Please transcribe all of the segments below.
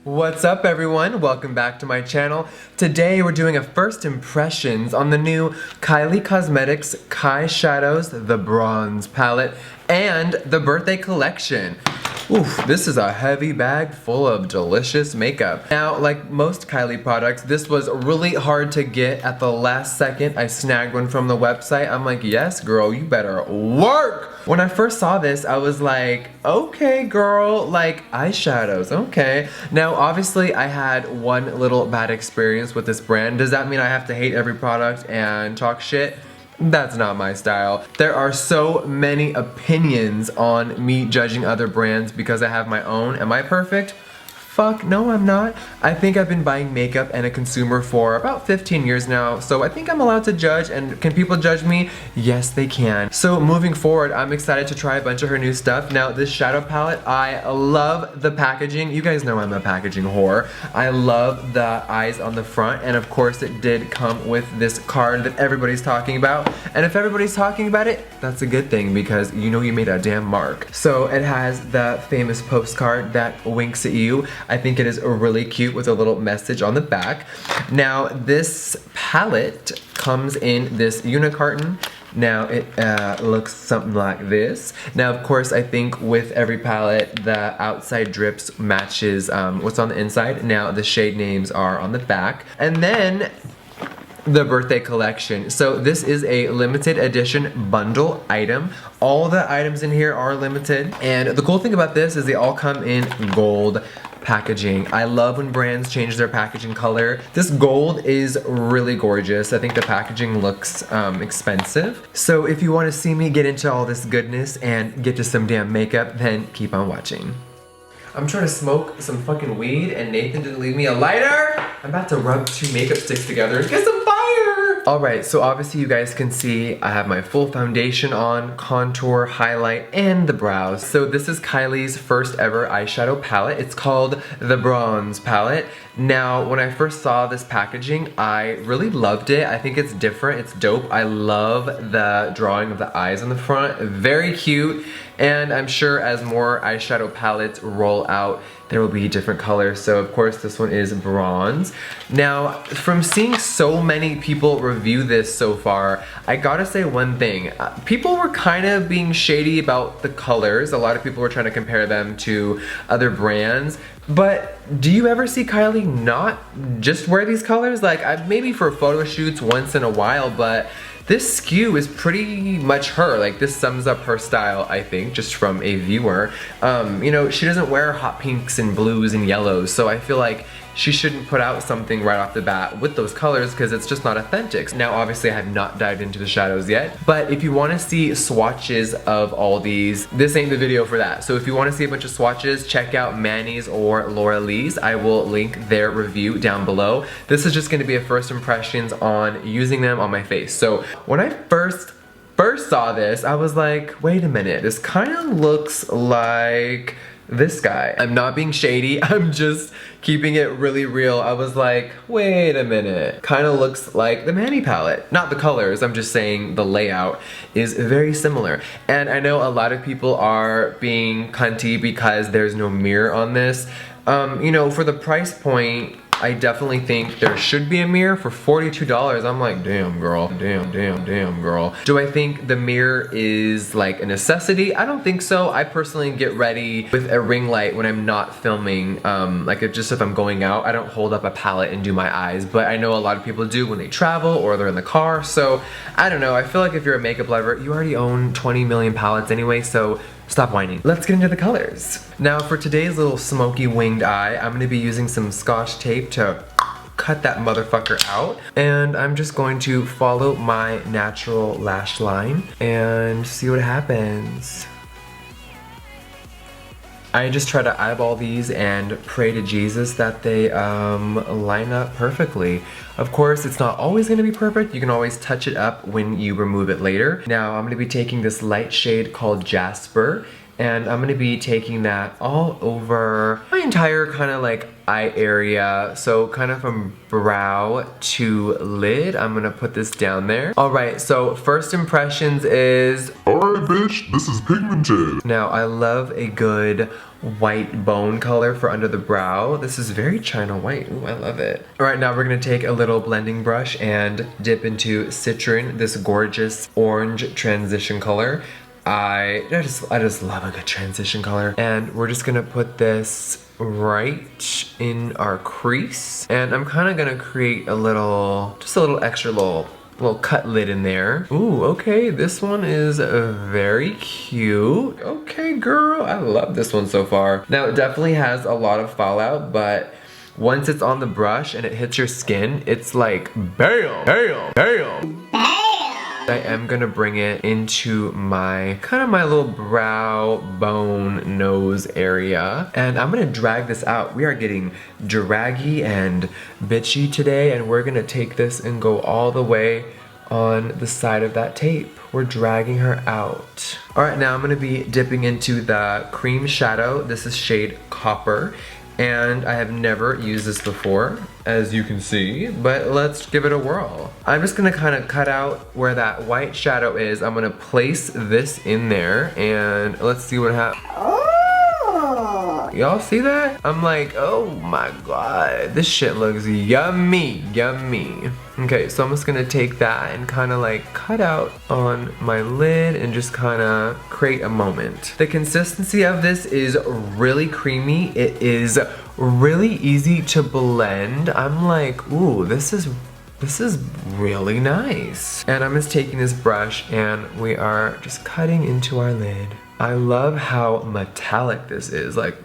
What's up everyone? Welcome back to my channel. Today we're doing a first impressions on the new Kylie Cosmetics Kyshadow's The Bronze palette and the birthday collection. Oof, this is a heavy bag full of delicious makeup. Now, like most Kylie products, this was really hard to get at the last second. I snagged one from the website. I'm like, yes girl, you better work! When I first saw this, I was like, okay girl, like eyeshadows, okay. Now obviously I had one little bad experience with this brand. Does that mean I have to hate every product and talk shit? That's not my style. There are so many opinions on me judging other brands because I have my own. Am I perfect? Fuck, no I'm not. I think I've been buying makeup and a consumer for about 15 years now, so I think I'm allowed to judge. And can people judge me? Yes, they can. So moving forward, I'm excited to try a bunch of her new stuff. Now, this shadow palette, I love the packaging. You guys know I'm a packaging whore. I love the eyes on the front, and of course it did come with this card that everybody's talking about. And if everybody's talking about it, that's a good thing because you know you made a damn mark. So it has the famous postcard that winks at you. I think it is really cute with a little message on the back. Now this palette comes in this unicarton. Now it looks something like this. Now of course I think with every palette the outside drips matches what's on the inside. Now the shade names are on the back. And then the birthday collection. So this is a limited edition bundle item. All the items in here are limited. And the cool thing about this is they all come in gold packaging. I love when brands change their packaging color. This gold is really gorgeous. I think the packaging looks expensive. So if you want to see me get into all this goodness and get to some damn makeup, then keep on watching. I'm trying to smoke some fucking weed and Nathan didn't leave me a lighter. I'm about to rub two makeup sticks together and get some fire. Alright, so obviously you guys can see I have my full foundation on, contour, highlight, and the brows. So this is Kylie's first ever eyeshadow palette. It's called the Bronze palette. Now, when I first saw this packaging, I really loved it. I think it's different, it's dope. I love the drawing of the eyes on the front, very cute. And I'm sure as more eyeshadow palettes roll out, there will be different colors. So of course this one is bronze. Now, from seeing so many people review this so far, I gotta say one thing. People were kind of being shady about the colors. A lot of people were trying to compare them to other brands. But do you ever see Kylie not just wear these colors? Like, maybe for photo shoots once in a while, but this SKU is pretty much her. Like, this sums up her style, I think, just from a viewer. You know, she doesn't wear hot pinks and blues and yellows, so I feel like she shouldn't put out something right off the bat with those colors because it's just not authentic. Now, obviously, I have not dived into the shadows yet, but if you want to see swatches of all these, this ain't the video for that. So if you want to see a bunch of swatches, check out Manny's or Laura Lee's. I will link their review down below. This is just going to be a first impressions on using them on my face. So when I first saw this, I was like, wait a minute, this kind of looks like this guy. I'm not being shady, I'm just keeping it really real. I was like, wait a minute. Kind of looks like the Manny palette. Not the colors, I'm just saying the layout is very similar. And I know a lot of people are being cunty because there's no mirror on this. You know, for the price point, I definitely think there should be a mirror. For $42, I'm like, damn girl, damn girl. Do I think the mirror is like a necessity? I don't think so. I personally get ready with a ring light when I'm not filming. Just if I'm going out, I don't hold up a palette and do my eyes, but I know a lot of people do when they travel or they're in the car. So I don't know, I feel like if you're a makeup lover, you already own 20 million palettes anyway, so stop whining. Let's get into the colors. Now for today's little smoky winged eye, I'm gonna be using some Scotch tape to cut that motherfucker out. And I'm just going to follow my natural lash line and see what happens. I just try to eyeball these and pray to Jesus that they line up perfectly. Of course, it's not always gonna be perfect. You can always touch it up when you remove it later. Now, I'm gonna be taking this light shade called Jasper, And I'm gonna be taking that all over my entire kind of like eye area. So kind of from brow to lid. I'm gonna put this down there. All right, so first impressions is... Alright bitch, this is pigmented. Now I love a good white bone color for under the brow. This is very China white. Ooh, I love it. All right, now we're gonna take a little blending brush and dip into Citron, this gorgeous orange transition color. I just love a good transition color. And we're just gonna put this right in our crease. And I'm kind of gonna create just a little extra little cut lid in there. Ooh, okay, this one is very cute. Okay, girl, I love this one so far. Now, it definitely has a lot of fallout, but once it's on the brush and it hits your skin, it's like bam, bam, bam. I am gonna bring it into my little brow bone nose area, and I'm gonna drag this out. We are getting draggy and bitchy today, and we're gonna take this and go all the way on the side of that tape. We're dragging her out. All right, now I'm gonna be dipping into the cream shadow. This is shade Copper. And I have never used this before, as you can see, but let's give it a whirl. I'm just gonna kind of cut out where that white shadow is. I'm gonna place this in there, and let's see what happens. Y'all see that? I'm like, oh my God, this shit looks yummy, yummy. Okay, so I'm just gonna take that and kind of like cut out on my lid and just kind of create a moment. The consistency of this is really creamy. It is really easy to blend. I'm like, ooh, this is really nice. And I'm just taking this brush and we are just cutting into our lid. I love how metallic this is. Like,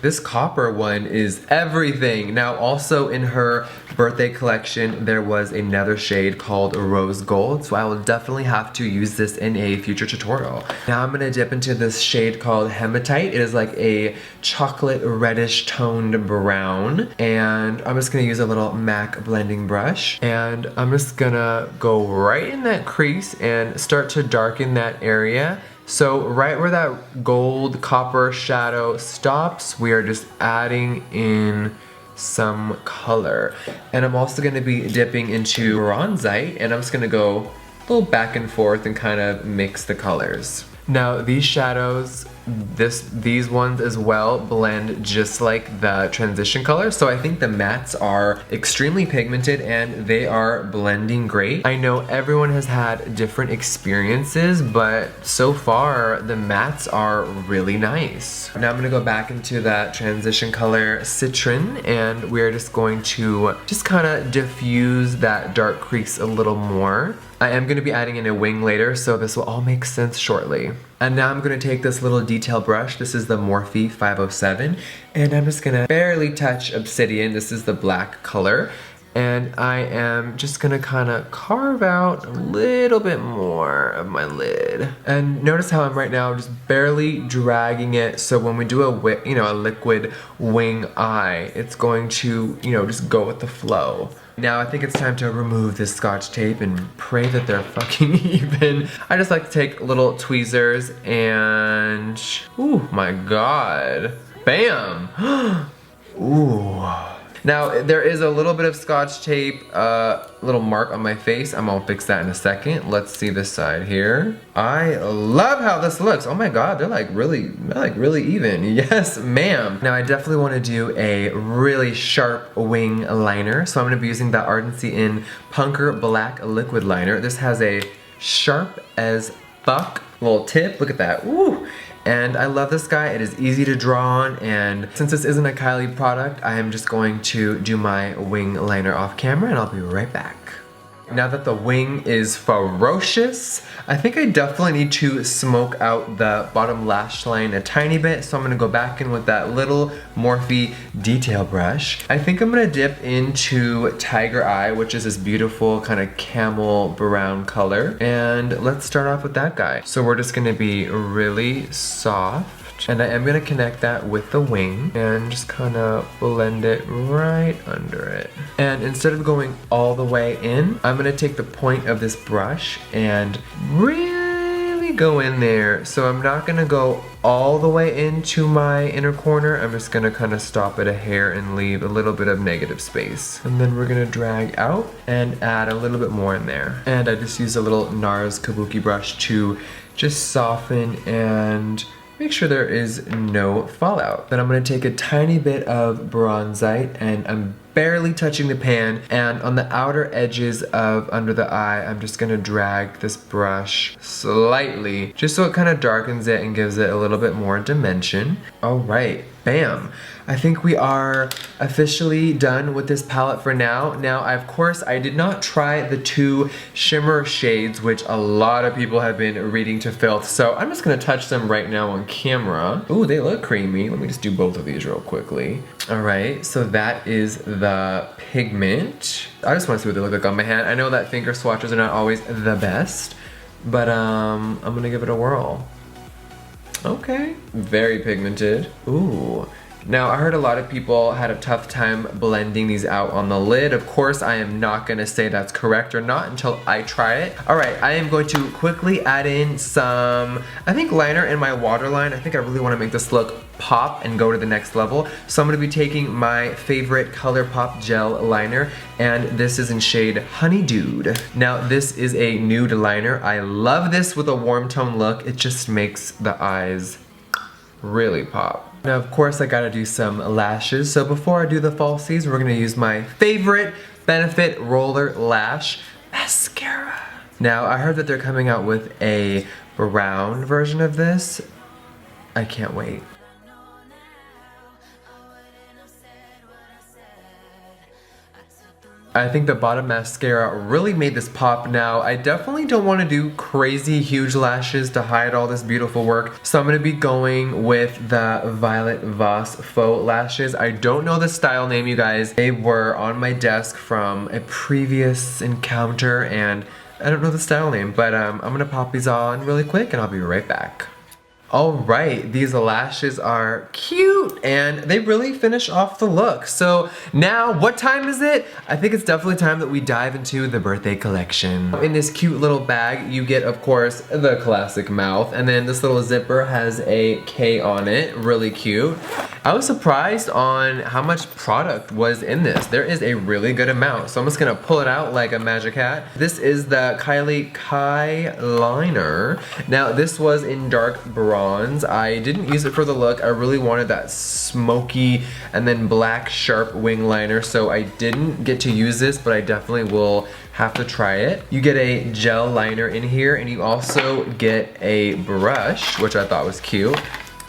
this copper one is everything. Now, also in her birthday collection, there was another shade called Rose Gold, so I will definitely have to use this in a future tutorial. Now I'm gonna dip into this shade called Hematite. It is like a chocolate reddish toned brown, and I'm just gonna use a little MAC blending brush, and I'm just gonna go right in that crease and start to darken that area. So right where that gold copper shadow stops, we are just adding in some color. And I'm also gonna be dipping into bronzite, and I'm just gonna go a little back and forth and kind of mix the colors. Now these shadows, these ones as well blend just like the transition color, so I think the mattes are extremely pigmented and they are blending great. I know everyone has had different experiences, but so far the mattes are really nice. Now I'm gonna go back into that transition color Citron, and we're just going to just kind of diffuse that dark crease a little more. I am going to be adding in a wing later, so this will all make sense shortly. And now I'm going to take this little detail brush. This is the Morphe 507, and I'm just going to barely touch Obsidian. This is the black color. And I am just going to kind of carve out a little bit more of my lid. And notice how I'm right now just barely dragging it, so when we do a liquid wing eye, it's going to, just go with the flow. Now I think it's time to remove this Scotch tape and pray that they're fucking even. I just like to take little tweezers and, ooh my God, bam. Ooh. Now there is a little bit of Scotch tape, little mark on my face. I'm gonna fix that in a second. Let's see this side here. I love how this looks. Oh my God, they're like really even. Yes, ma'am. Now I definitely want to do a really sharp wing liner, so I'm gonna be using the Ardency in Punker Black Liquid Liner. This has a sharp as fuck little tip. Look at that. Woo! And I love this guy. It is easy to draw on, and since this isn't a Kylie product, I am just going to do my wing liner off camera, and I'll be right back. Now that the wing is ferocious, I think I definitely need to smoke out the bottom lash line a tiny bit, so I'm gonna go back in with that little Morphe detail brush. I think I'm gonna dip into Tiger Eye, which is this beautiful kind of camel brown color, and let's start off with that guy. So we're just gonna be really soft, and I am gonna connect that with the wing and just kind of blend it right under it. And instead of going all the way in, I'm gonna take the point of this brush and really go in there. So I'm not gonna go all the way into my inner corner. I'm just gonna kind of stop at a hair and leave a little bit of negative space. And then we're gonna drag out and add a little bit more in there. And I just use a little NARS Kabuki brush to just soften and make sure there is no fallout. Then I'm gonna take a tiny bit of bronzite, and I'm barely touching the pan, and on the outer edges of under the eye, I'm just gonna drag this brush slightly, just so it kind of darkens it and gives it a little bit more dimension. All right, bam. I think we are officially done with this palette for now. Now, of course, I did not try the 2 shimmer shades, which a lot of people have been reading to filth, so I'm just gonna touch them right now on camera. Ooh, they look creamy. Let me just do both of these real quickly. All right, so that is the pigment. I just wanna see what they look like on my hand. I know that finger swatches are not always the best, but I'm gonna give it a whirl. Okay, very pigmented. Ooh. Now, I heard a lot of people had a tough time blending these out on the lid. Of course, I am not gonna say that's correct or not until I try it. All right, I am going to quickly add in some, I think, liner in my waterline. I think I really wanna make this look pop and go to the next level. So I'm gonna be taking my favorite ColourPop gel liner, and this is in shade Honey Dude. Now, this is a nude liner. I love this with a warm tone look. It just makes the eyes really pop. Now, of course, I gotta do some lashes. So before I do the falsies, we're gonna use my favorite Benefit Roller Lash Mascara. Now, I heard that they're coming out with a brown version of this. I can't wait. I think the bottom mascara really made this pop. Now, I definitely don't want to do crazy huge lashes to hide all this beautiful work, so I'm going to be going with the Violet Voss Faux Lashes. I don't know the style name, you guys. They were on my desk from a previous encounter, and I don't know the style name, but I'm going to pop these on really quick, and I'll be right back. Alright, these lashes are cute and they really finish off the look. So now, what time is it? I think it's definitely time that we dive into the birthday collection. In this cute little bag, you get, of course, the classic mouth, and then this little zipper has a K on it, really cute. I was surprised on how much product was in this. There is a really good amount, so I'm just gonna pull it out like a magic hat. This is the Kylie Liner. Now, this was in dark bronze. I didn't use it for the look. I really wanted that smoky and then black sharp wing liner, so I didn't get to use this, but I definitely will have to try it. You get a gel liner in here, and you also get a brush, which I thought was cute.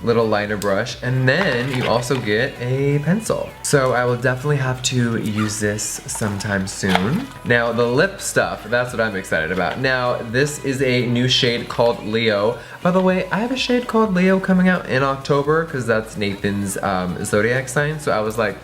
Little liner brush, and then you also get a pencil. So I will definitely have to use this sometime soon. Now, the lip stuff, that's what I'm excited about. Now, this is a new shade called Leo. By the way, I have a shade called Leo coming out in October, because that's Nathan's zodiac sign, so I was like,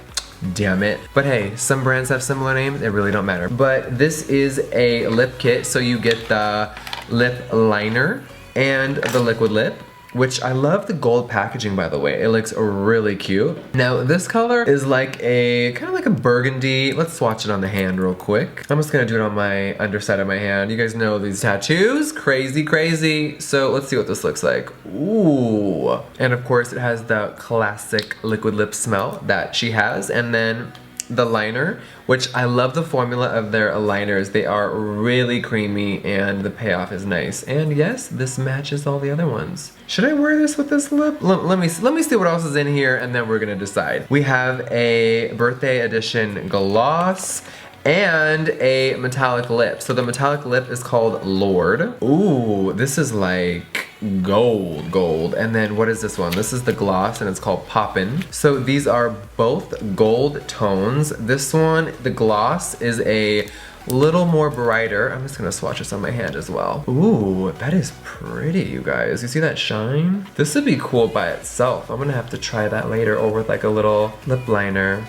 damn it. But hey, some brands have similar names, it really don't matter. But this is a lip kit, so you get the lip liner and the liquid lip, which I love the gold packaging, by the way. It looks really cute. Now, this color is like a, kind of like a burgundy. Let's swatch it on the hand real quick. I'm just gonna do it on my underside of my hand. You guys know these tattoos, crazy, crazy. So let's see what this looks like. Ooh. And of course, it has the classic liquid lip smell that she has. And then the liner, which I love the formula of their liners. They are really creamy and the payoff is nice. And yes, this matches all the other ones. Should I wear this with this lip? Let me see what else is in here, and then we're gonna decide. We have a birthday edition gloss and a metallic lip. So the metallic lip is called Lord. Ooh, this is like gold. And then what is this one? This is the gloss, and it's called Poppin'. So these are both gold tones. This one, the gloss, is a little more brighter. I'm just gonna swatch this on my hand as well. Ooh, that is pretty, you guys. You see that shine? This would be cool by itself. I'm gonna have to try that later, or with like a little lip liner.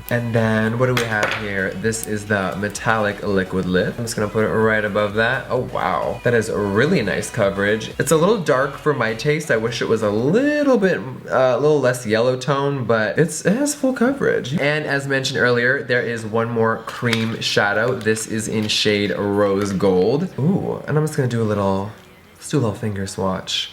And then what do we have here? This is the metallic liquid lip. I'm just gonna put it right above that. Oh wow, that is really nice coverage. It's a little dark for my taste. I wish it was a little bit, a little less yellow tone, but it has full coverage. And as mentioned earlier, there is one more cream shadow. This is in shade Rose Gold. Ooh, and I'm just gonna do a little Let's do a little finger swatch.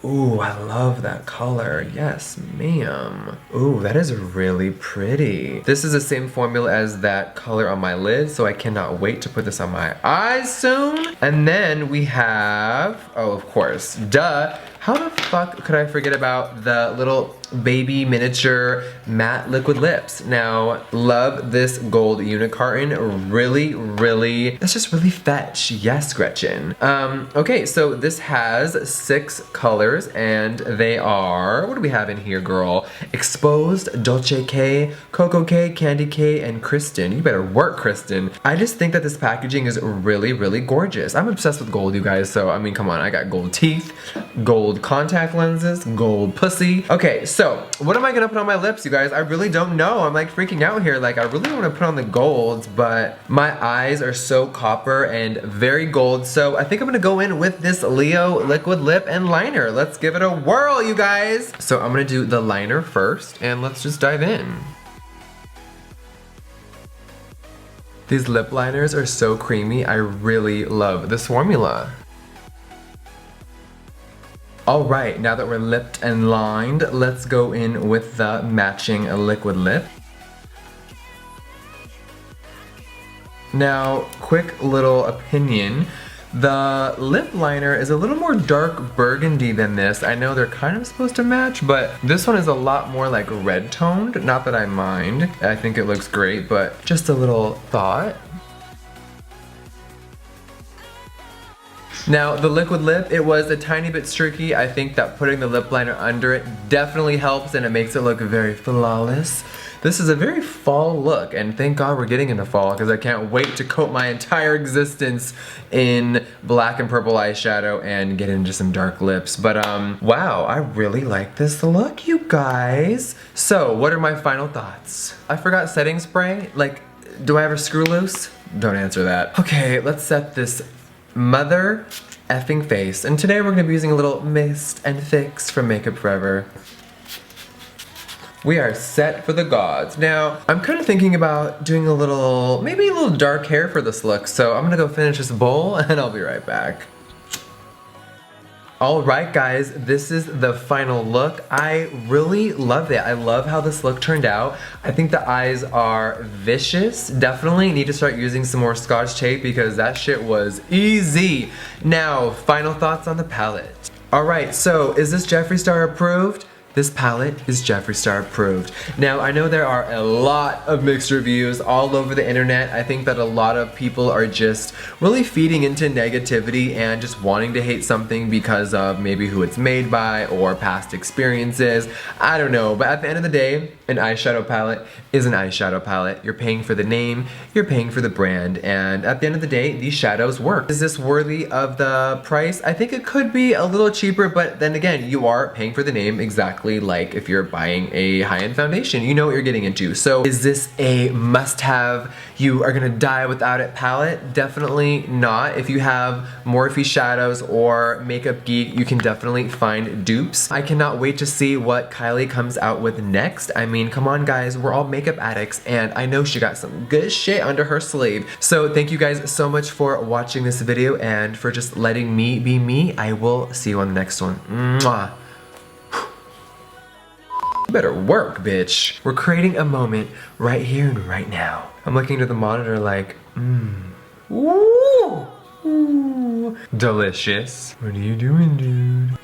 Ooh, I love that color. Yes, ma'am. Ooh, that is really pretty. This is the same formula as that color on my lid, so I cannot wait to put this on my eyes soon. And then we have, oh, of course, duh. How the fuck could I forget about the little baby miniature matte liquid lips? Now, love this gold unicarton. Really, that's just really fetch. Yes, Gretchen. Okay, so this has 6 colors and they are, what do we have in here, girl? Exposed, Dolce K, Cocoa K, Candy K, and Kristen. You better work, Kristen. I just think that this packaging is really gorgeous. I'm obsessed with gold, you guys, so I mean, come on, I got gold teeth, gold contact lenses, gold pussy. Okay, so what am I gonna put on my lips, you guys? I really don't know. I'm like freaking out here. Like, I really want to put on the golds, but my eyes are so copper and very gold, so I think I'm gonna go in with this Leo liquid lip and liner. Let's give it a whirl, you guys. So I'm gonna do the liner first, and let's just dive in. These lip liners are so creamy. I really love this formula. Alright, now that we're lipped and lined, let's go in with the matching liquid lip. Now, quick little opinion. The lip liner is a little more dark burgundy than this. I know they're kind of supposed to match, but this one is a lot more like red toned. Not that I mind. I think it looks great, but just a little thought. Now, the liquid lip, it was a tiny bit streaky. I think that putting the lip liner under it definitely helps and it makes it look very flawless. This is a very fall look, and thank God we're getting into fall because I can't wait to coat my entire existence in black and purple eyeshadow and get into some dark lips. But wow, I really like this look, you guys. So, what are my final thoughts? I forgot setting spray. Like, do I have a screw loose? Don't answer that. Okay, let's set this mother effing face. And today we're gonna be using a little mist and fix from Makeup Forever. We are set for the gods. Now, I'm kind of thinking about doing maybe a little dark hair for this look, so I'm gonna go finish this bowl and I'll be right back. Alright guys, this is the final look. I really love it. I love how this look turned out. I think the eyes are vicious. Definitely need to start using some more Scotch tape because that shit was easy. Now, final thoughts on the palette. Alright, so is this Jeffree Star approved? This palette is Jeffree Star approved. Now, I know there are a lot of mixed reviews all over the internet. I think that a lot of people are just really feeding into negativity and just wanting to hate something because of maybe who it's made by or past experiences. I don't know, but at the end of the day, an eyeshadow palette is an eyeshadow palette. You're paying for the name, you're paying for the brand, and at the end of the day, these shadows work. Is this worthy of the price? I think it could be a little cheaper, but then again, you are paying for the name exactly like if you're buying a high-end foundation. You know what you're getting into. So is this a must-have, you are gonna die without it palette? Definitely not. If you have Morphe shadows or Makeup Geek, you can definitely find dupes. I cannot wait to see what Kylie comes out with next. I mean, come on guys, we're all makeup addicts and I know she got some good shit under her sleeve. So thank you guys so much for watching this video and for just letting me be me. I will see you on the next one. Mwah. Better work, bitch. We're creating a moment right here and right now. I'm looking to the monitor like, Ooh. Ooh. Delicious. What are you doing, dude?